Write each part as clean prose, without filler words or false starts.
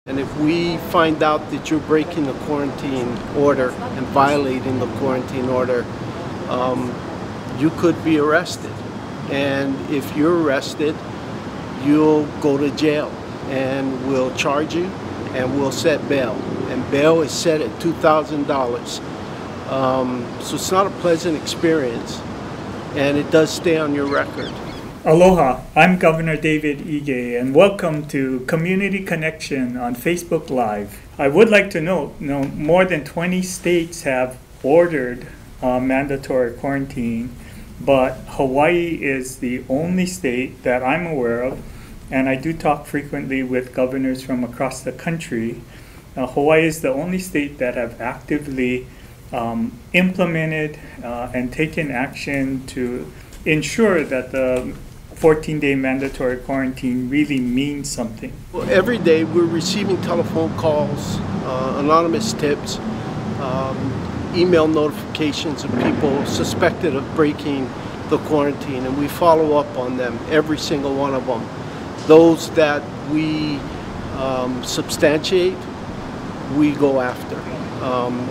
And if we find out that you're breaking the quarantine order and violating the quarantine order, you could be arrested. And if you're arrested, you'll go to jail and we'll charge you and we'll set bail. And bail is set at $2,000. So it's not a pleasant experience, and it does stay on your record. Aloha, I'm Governor David Ige, and welcome to Community Connection on Facebook Live. I would like to note, more than 20 states have ordered mandatory quarantine, but Hawaii is the only state that I'm aware of, and I do talk frequently with governors from across the country. Hawaii is the only state that have actively implemented and taken action to ensure that the 14-day mandatory quarantine really means something. Well, every day we're receiving telephone calls, anonymous tips, email notifications of people suspected of breaking the quarantine, and we follow up on them, every single one of them. Those that we substantiate, we go after.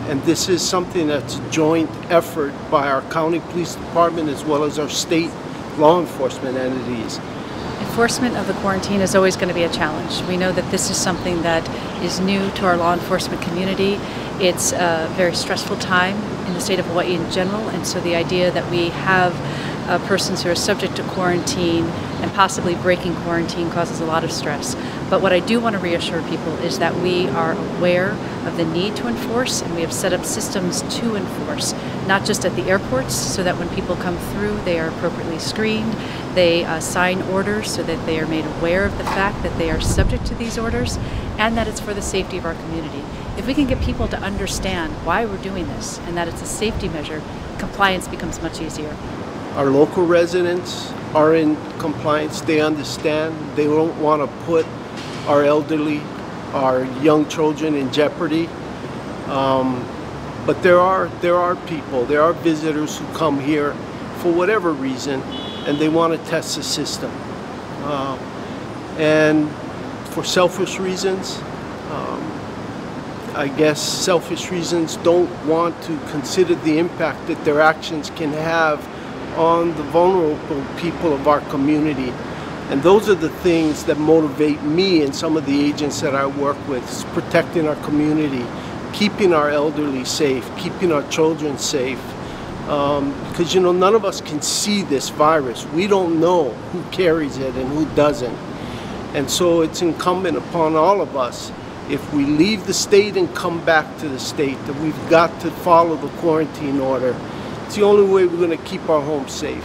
And this is something that's a joint effort by our county police department as well as our state law enforcement entities. Enforcement of the quarantine is always going to be a challenge. We know that this is something that is new to our law enforcement community. It's a very stressful time in the state of Hawaii in general, and so the idea that we have persons who are subject to quarantine and possibly breaking quarantine causes a lot of stress. But what I do want to reassure people is that we are aware of the need to enforce, and we have set up systems to enforce, not just at the airports, so that when people come through they are appropriately screened, they sign orders so that they are made aware of the fact that they are subject to these orders, and that it's for the safety of our community. If we can get people to understand why we're doing this and that it's a safety measure, compliance becomes much easier. Our local residents are in compliance. They understand. They don't want to put our elderly, our young children in jeopardy. But there are people, there are visitors who come here for whatever reason, and they want to test the system. And for selfish reasons, I guess selfish reasons, don't want to consider the impact that their actions can have on the vulnerable people of our community. And those are the things that motivate me and some of the agents that I work with, is protecting our community, keeping our elderly safe, keeping our children safe. Because none of us can see this virus. We don't know who carries it and who doesn't. And so it's incumbent upon all of us, if we leave the state and come back to the state, that we've got to follow the quarantine order. It's the only way we're going to keep our homes safe.